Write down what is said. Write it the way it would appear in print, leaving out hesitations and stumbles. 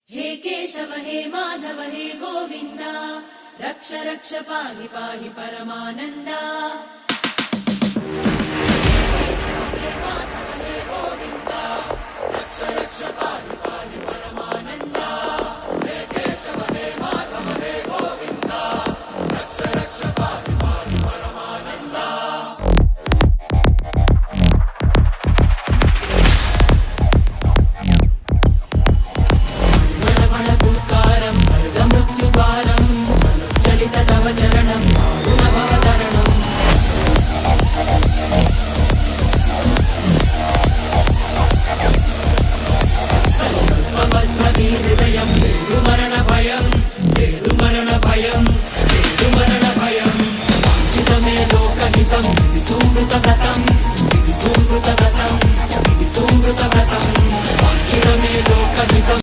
हे केशव हे माधव हे गोविन्द रक्ष रक्ष पाहि पाहि परमानन्दा। हे केशव हे माधव हे गोविन्द रक्ष रक्ष पाहि पाहि परमानन्दा। हे केशव हे माधव हे गोविन्द रक्ष रक्ष पाहि पाहि परमानन्दा। चरणं गुणभवतरणम् संकल्पबद्धहृदयं मरणभयं मरणभयं मरणभयं वाञ्छितमे लोकहितं सुहृतव्रतं सुहृतव्रतं सुहृतव्रतं